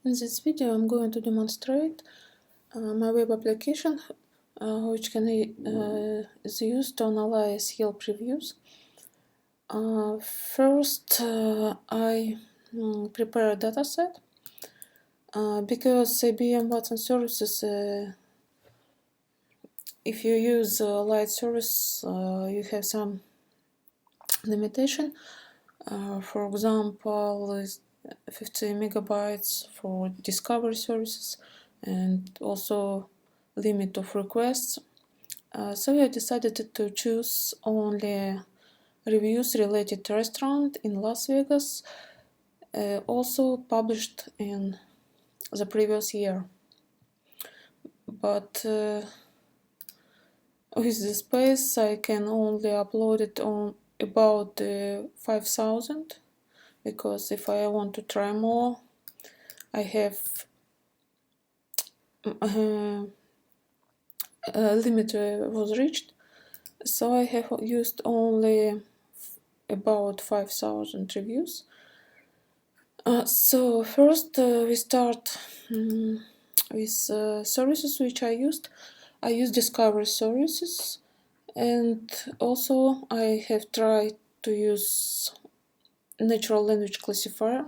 In this video I'm going to demonstrate my web application which is used to analyze Yelp reviews. First I prepare a dataset because IBM Watson services, if you use light service you have some limitation. For example, 50 megabytes for discovery services and also limit of requests. So I decided to choose only reviews related to restaurant in Las Vegas, also published in the previous year. But with the space I can only upload it on about 5,000, because if I want to try more I have limit was reached, so I have used only about 5,000 reviews. So first we start with services which I used. I use discovery services, and also I have tried to use natural language classifier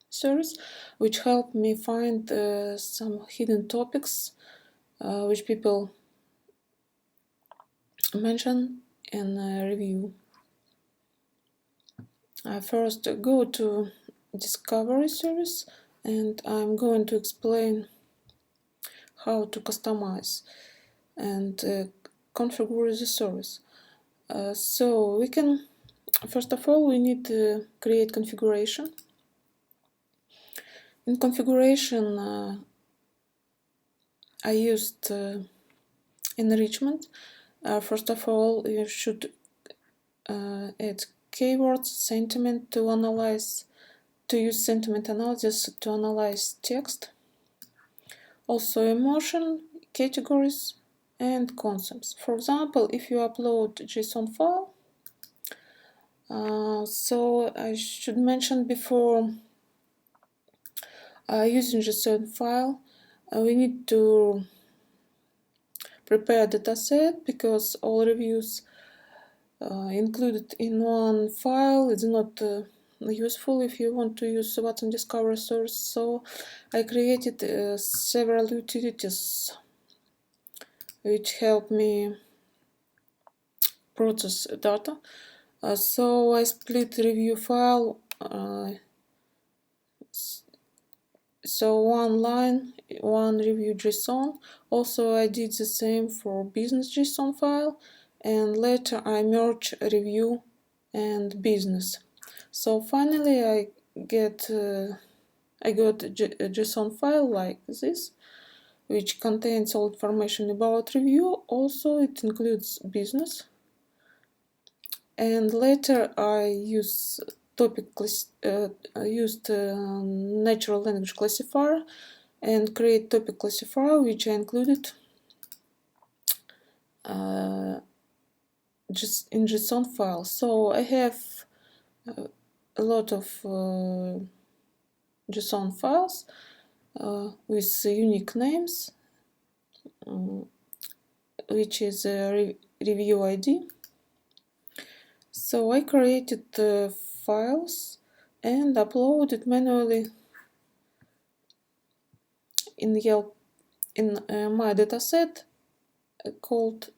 service, which helped me find some hidden topics which people mention in a review. I first go to discovery service and I'm going to explain how to customize and configure the service. So we can, first of all, we need to create configuration. In configuration I used enrichment. First of all, you should add keywords, sentiment to analyze, to use sentiment analysis to analyze text. Also emotion, categories, and concepts. For example, if you upload JSON file, so I should mention before using JSON file, we need to prepare a dataset, because all reviews included in one file is not useful if you want to use Watson Discovery source. So I created several utilities which help me process data. So I split review file, so one line, one review JSON. Also I did the same for business JSON file, and later I merge review and business. So finally I got a JSON file like this, which contains all information about review. Also it includes business, and later I used natural language classifier and create topic classifier, which I included just in JSON file. So I have a lot of JSON files with unique names, which is a review ID. So I created files and uploaded manually in Yelp, in my dataset called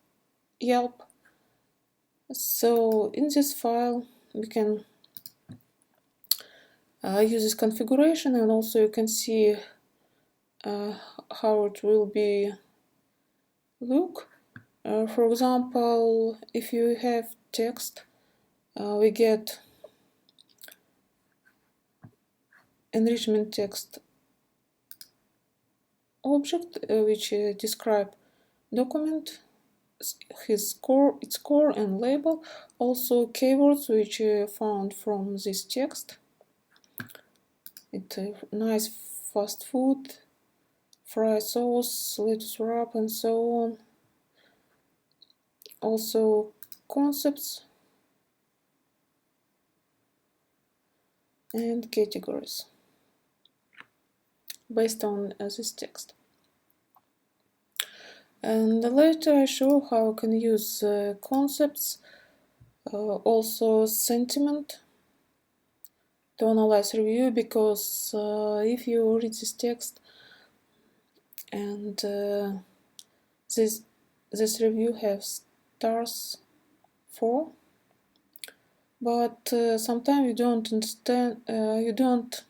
Yelp. So in this file we can use this configuration, and also you can see how it will be look. For example, if you have text, we get enrichment text object which describe document, its core and label. Also keywords which found from this text. It's nice fast food, fry sauce, lettuce wrap, and so on. Also concepts and categories. based on this text. And later I show how I can use concepts, also sentiment, to analyze review, because if you read this text and this review has stars 4, but sometimes you don't understand, you don't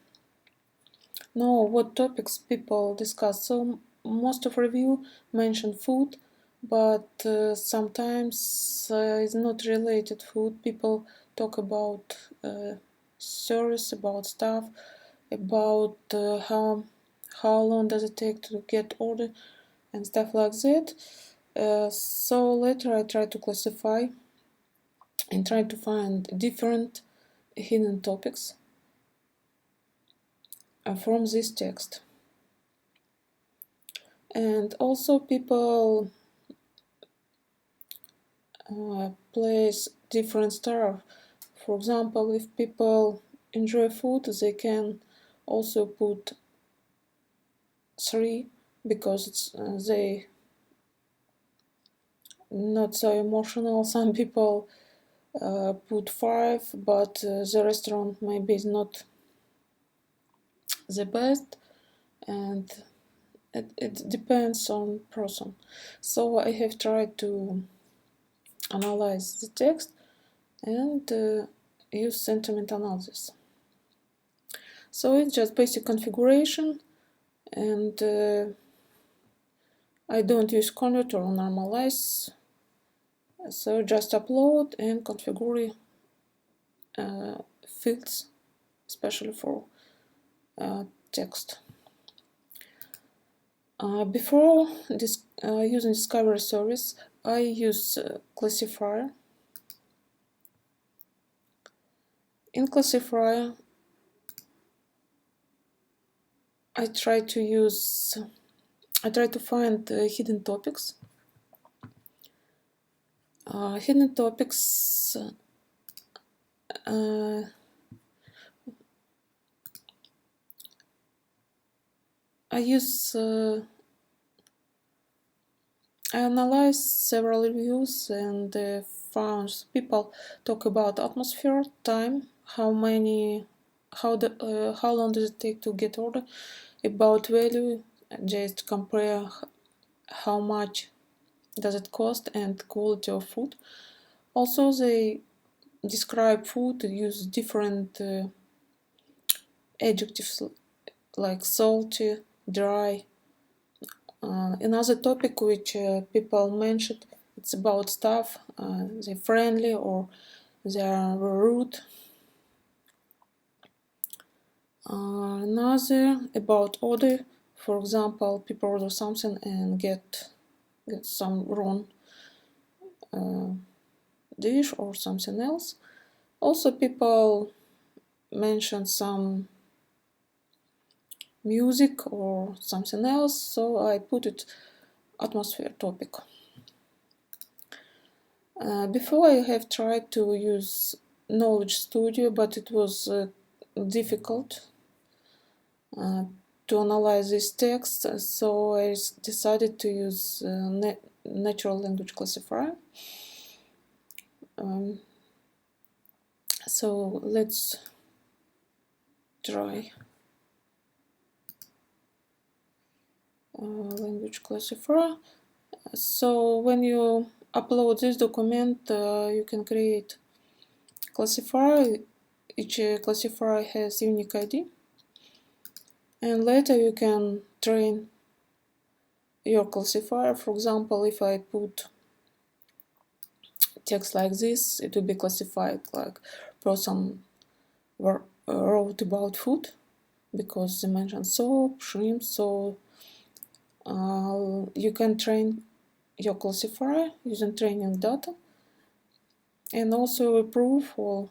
know what topics people discuss. So most of review mention food, but sometimes it's not related food. People talk about service, about stuff, about how long does it take to get order and stuff like that. So later I try to classify and try to find different hidden topics from this text. And also people place different star. For example, if people enjoy food, they can also put 3 because they not so emotional. Some people put 5, but the restaurant maybe is not the best, and it depends on person. So I have tried to analyze the text and use sentiment analysis. So it's just basic configuration, and I don't use convert or normalize, so just upload and configure fields, especially for text. Before using discovery service, I use classifier. In classifier, I try to find hidden topics. Hidden topics I analyzed several reviews and found people talk about atmosphere, time, how long does it take to get order, about value, just compare how much does it cost, and quality of food. Also, they describe food, use different adjectives like salty, dry. Another topic which people mentioned, it's about staff, they're friendly or they are rude. Another about order, for example, people order something and get some wrong dish or something else. Also, people mention some music or something else, so I put it atmosphere topic. Before I have tried to use Knowledge Studio, but it was difficult to analyze this text, so I decided to use natural language classifier. So let's try language classifier. So when you upload this document, you can create classifier. Each classifier has unique ID, and later you can train your classifier. For example, if I put text like this, it will be classified like person wrote about food because they mentioned soap, shrimp. So you can train your classifier using training data, and also improve or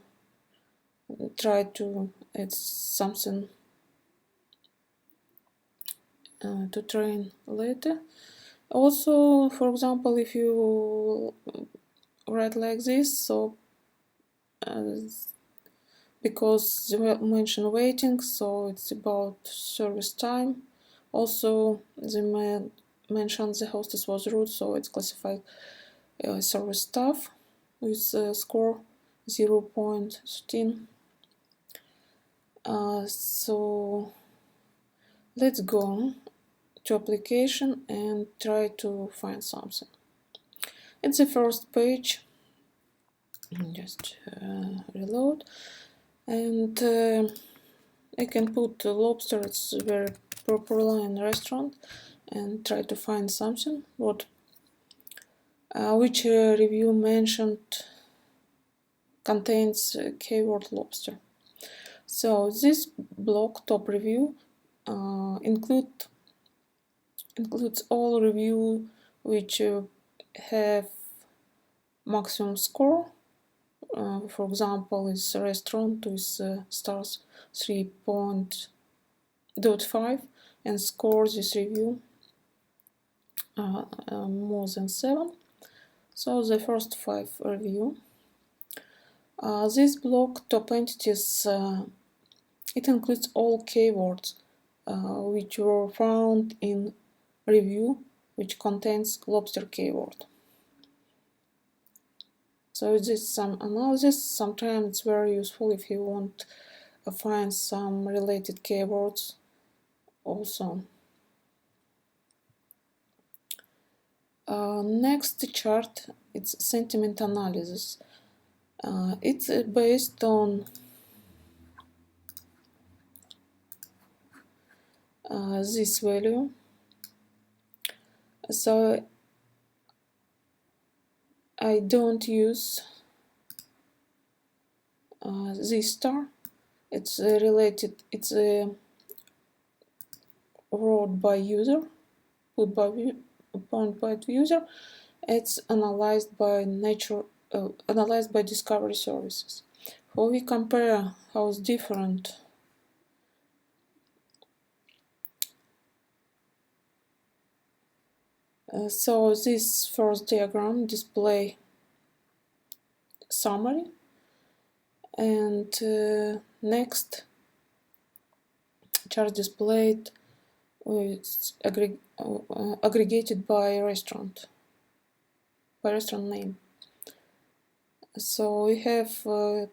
try to add something to train later. Also, for example, if you write like this, so because they mention waiting, so it's about service time, Also, they mentioned the hostess was rude, so it's classified service staff with score 0.13. So let's go to application and try to find something. It's the first page. Just reload, and I can put lobster. It's a very popular in restaurant, and try to find something which review mentioned contains keyword lobster. So this blog top review includes all review which have maximum score. For example, is a restaurant with stars 3.5 and scores this review more than 7. So the first 5 review. This blog top entities, it includes all keywords which were found in review which contains lobster keyword. So this is some analysis. Sometimes it's very useful if you want to find some related keywords also. Next chart, it's sentiment analysis. It's based on this value. So I don't use this star. It's related. It's wrote by user, put by user. It's analyzed by discovery services. So we compare how it's different. So this first diagram display summary, and next chart displayed is aggregated by restaurant name. So we have in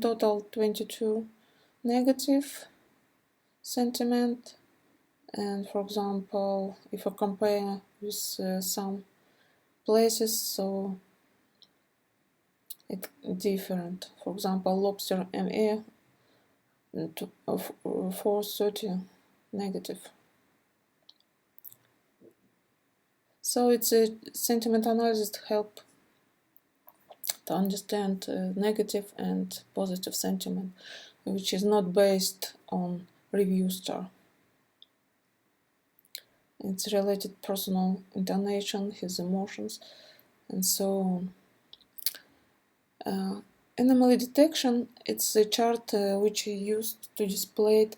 total 22 negative sentiment, and for example, if I compare with some places, so it's different. For example, lobster MA 430 negative. So it's a sentiment analysis to help to understand negative and positive sentiment, which is not based on review star. It's related personal intonation, his emotions, and so on. Anomaly detection, it's a chart which is used to display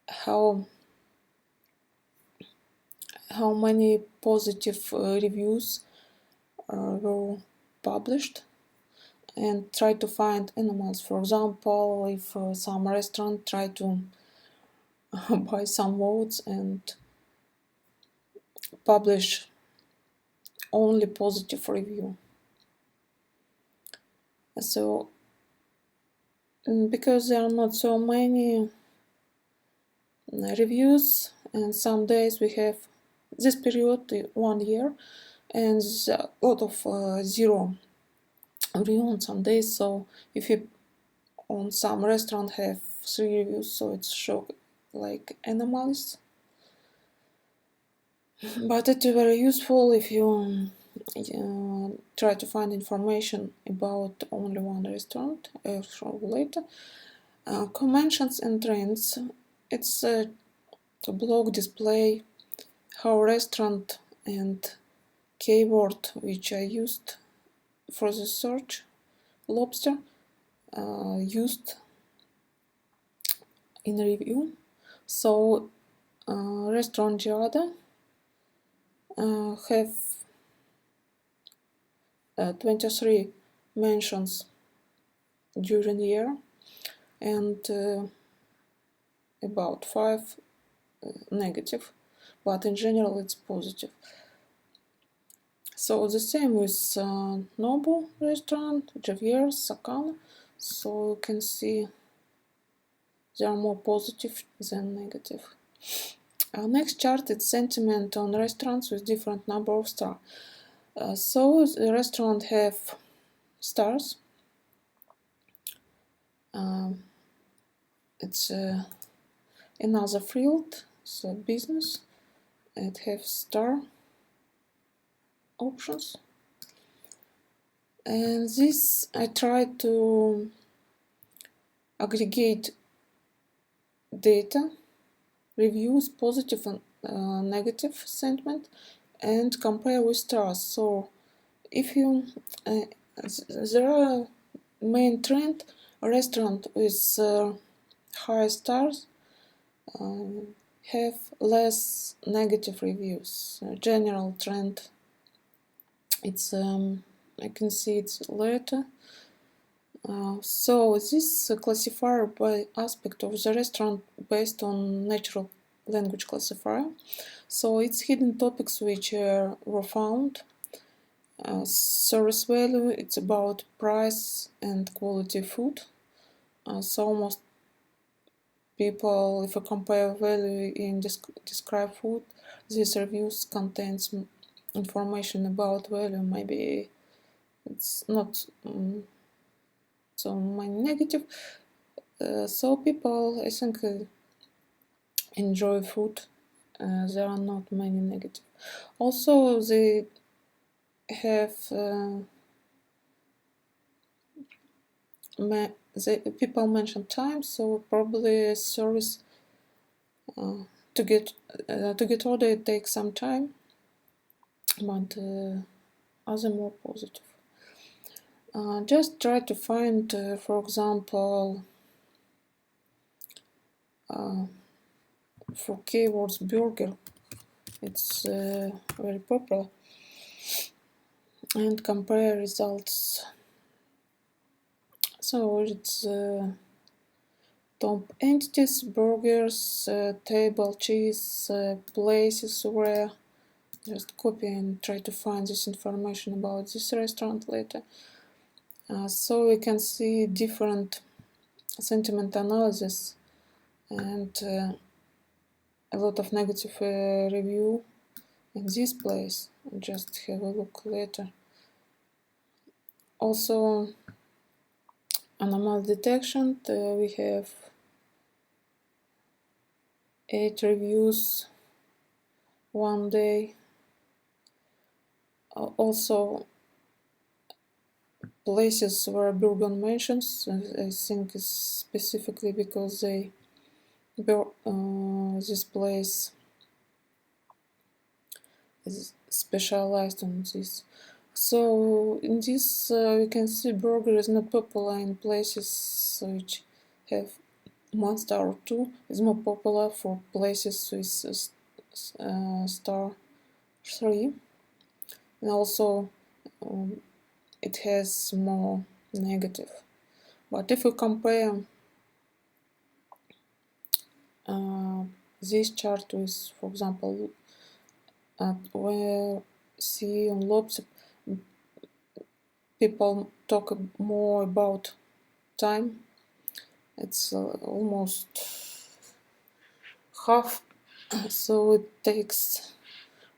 how many positive reviews were published, and try to find anomalies. For example, if some restaurant try to buy some votes and publish only positive review. So because there are not so many reviews, and some days we have this period 1 year and a lot of zero review on some days. So if you on some restaurant have 3 reviews, so it's show like anomalies. But it's very useful if you try to find information about only one restaurant. I'll show later. Conventions and trends. It's a blog display how restaurant and keyword which I used for the search lobster used in review. So restaurant Giada have 23 mentions during the year, and about 5 negative, but in general it's positive. So the same with Nobu restaurant, Javier's, Sakana. So you can see they are more positive than negative. Next chart is sentiment on restaurants with different number of stars. So the restaurant have stars. It's another field, so business. It have star options. And this I tried to aggregate data, reviews, positive and negative sentiment, and compare with stars. So if you there are main trend, a restaurant with high stars have less negative reviews. General trend, it's I can see it's later. So this classifier by aspect of the restaurant based on natural language classifier. So it's hidden topics which were found. Service value, it's about price and quality food. So most people, if you compare value in describe food, these reviews contains information about value. Maybe it's not so many negative. So people, I think, enjoy food. There are not many negative. Also, they have people mention time, so probably service to get order it takes some time, but other more positive. Just try to find, for example, for keywords burger, it's very popular, and compare results. So it's top entities, burgers, table, cheese, places where. Just copy and try to find this information about this restaurant later. So we can see different sentiment analysis and a lot of negative review in this place. Just have a look later. Also, anomaly detection, we have 8 reviews one day. Also, places where Burgon mentions, I think is specifically because they this place is specialized on this. So in this we can see burger is not popular in places which have 1 star or 2. It's more popular for places with star 3. And also it has more negative. But if we compare this chart with, for example, where see on Lobs, people talk more about time. It's almost half, so it takes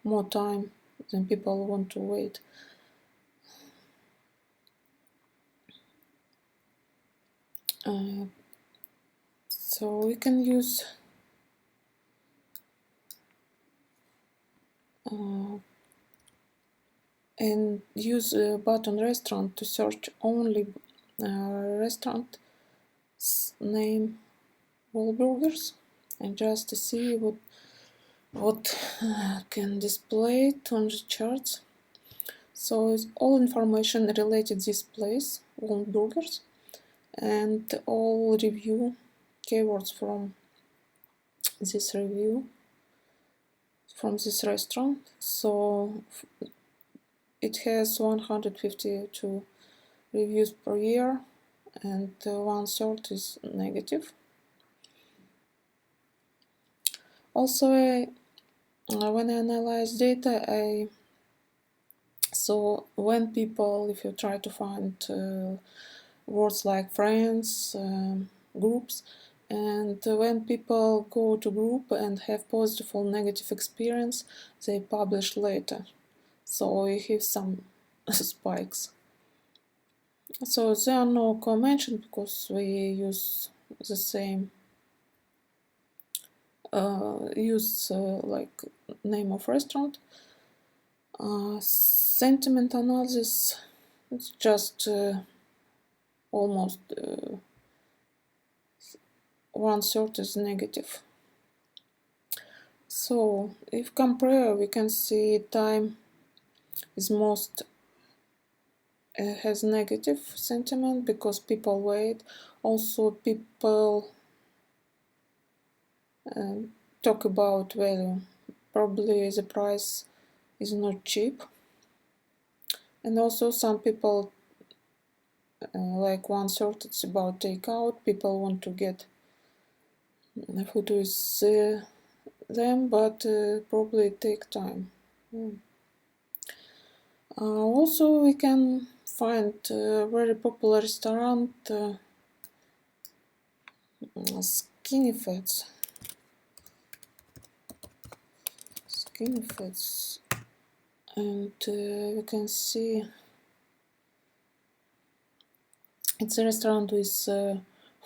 more time than people want to wait. So we can use and use button restaurant to search only restaurant name Wahlburgers, and just to see what can display it on the charts. So it's all information related to this place, Wahlburgers, and all review keywords from this review from this restaurant. So it has 152 reviews per year, and 1/3 is negative. Also, when I analyze data, I saw when people, if you try to find words like friends, groups, and when people go to group and have positive or negative experience, they publish later. So we have some spikes. So there are no convention because we use the same like name of restaurant. Sentiment analysis, it's just almost 1/3 is negative. So if compare, we can see time is most has negative sentiment because people wait. Also people talk about value. Probably the price is not cheap. And also some people like 1/3 it's about takeout. People want to get food with them, but probably take time. Also we can find very popular restaurant skinny fats. And you can see it's a restaurant with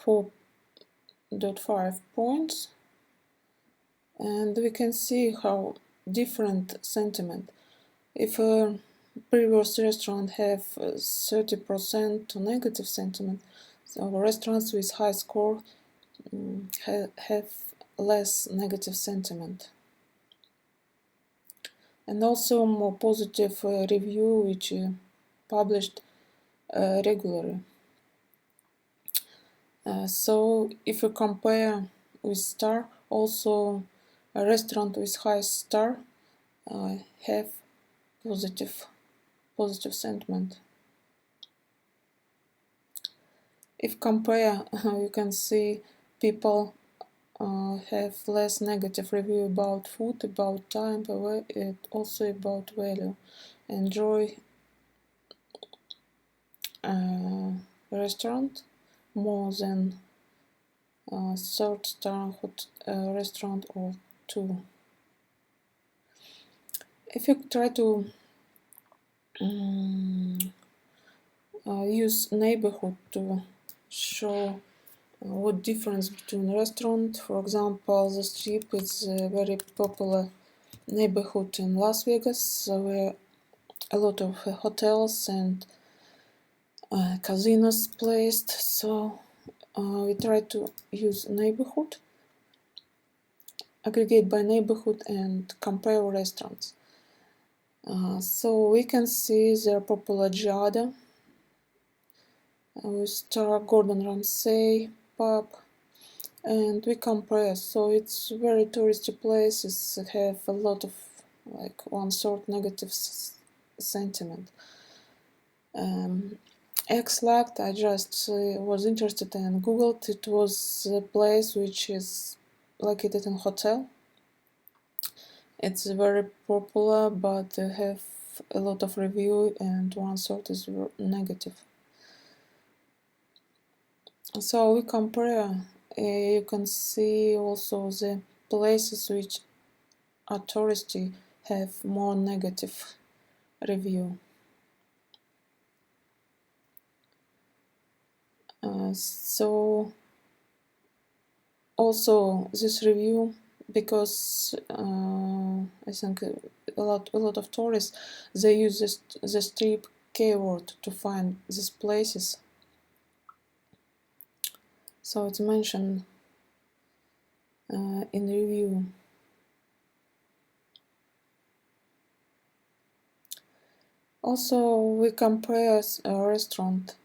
4.5 points, and we can see how different sentiment. If a previous restaurant have 30% negative sentiment, so restaurants with high score have less negative sentiment. And also more positive review which published regularly. So if you compare with star, also a restaurant with high star have positive sentiment. If compare, you can see people have less negative review about food, about time, and also about value. Enjoy restaurant more than third star restaurant or two. If you try to use neighborhood to show what difference between restaurant, for example, the Strip is a very popular neighborhood in Las Vegas where a lot of hotels and casinos placed. So we try to use neighborhood, aggregate by neighborhood, and compare restaurants. So we can see their popular Giada with Star, Gordon Ramsay, pub, and we compare. So it's very touristy places, have a lot of like 1/3 negative sentiment. X-Lact, I just was interested and googled. It was a place which is located in hotel. It's very popular, but have a lot of review and 1/3 is negative. So we compare. You can see also the places which are touristy have more negative review. So also this review, because I think a lot of tourists, they use the Strip keyword to find these places. So it's mentioned in review. Also we compare a restaurant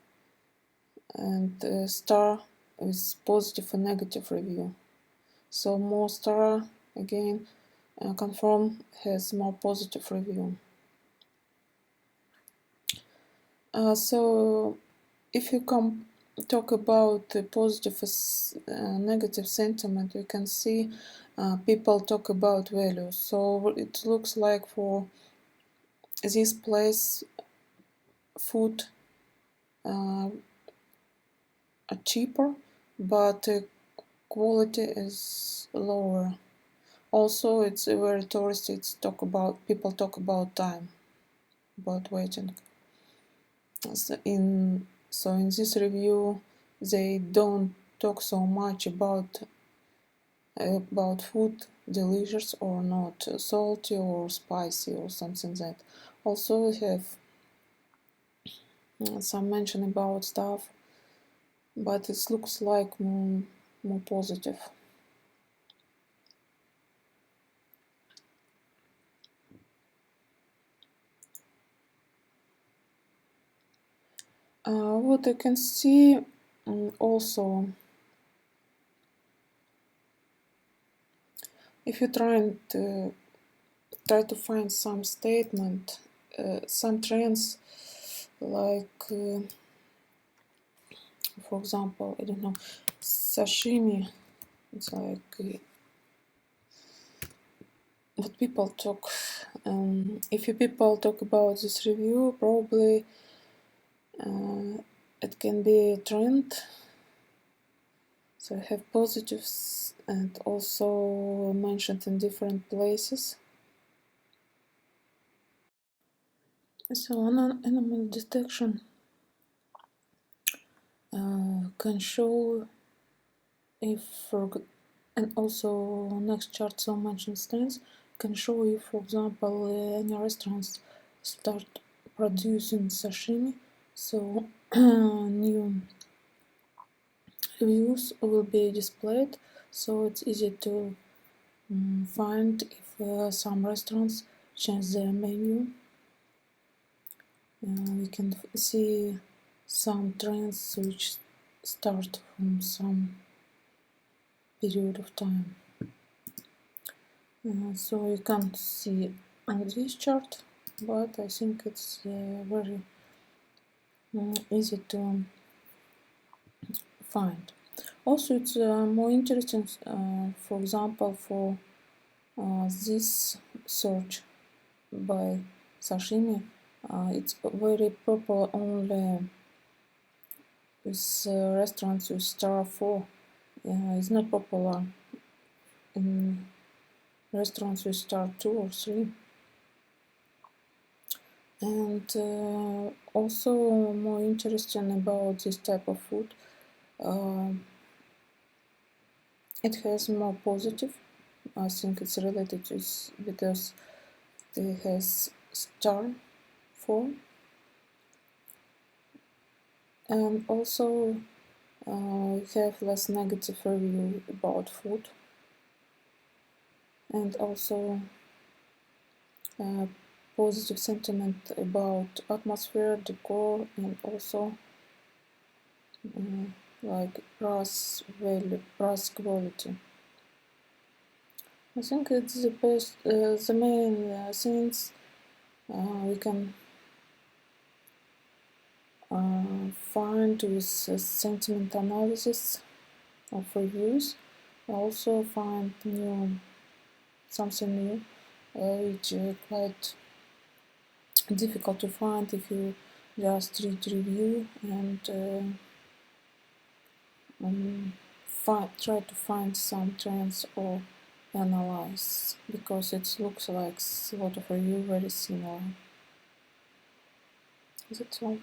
and star with positive and negative review. So more star, again, confirm has more positive review. So if you talk about the positive negative sentiment, we can see people talk about values. So it looks like for this place food are cheaper, but quality is lower. Also, it's very touristy. People talk about time, about waiting. So in this review, they don't talk so much about food, delicious or not, salty or spicy or something that. Also, we have some mention about stuff, but it looks like more positive. What I can see also, if you try to find some statement, some trends, like for example, I don't know, sashimi. It's like what people talk. If you people talk about this review, probably it can be a trend. So I have positives and also mentioned in different places. So animal detection can show if, and also next chart so mentioned stands can show if, for example, any restaurants start producing sashimi, so new reviews will be displayed, so it's easy to find if some restaurants change their menu. We can see some trends which start from some period of time. So you can't see on this chart, but I think it's very easy to find. Also, it's more interesting, for example, for this search by sashimi. It's very popular only with restaurants with star 4. It's not popular in restaurants with star 2 or 3. And also more interesting about this type of food, it has more positive. I think it's related to this because it has star 4, and also have less negative review about food, and also positive sentiment about atmosphere, decor, and also like price value, price quality. I think it's the best, the main things we can find with sentiment analysis of reviews. Also find something new, which quite difficult to find if you just read review and try to find some trends or analyze, because it looks like a lot of review very similar. That's all.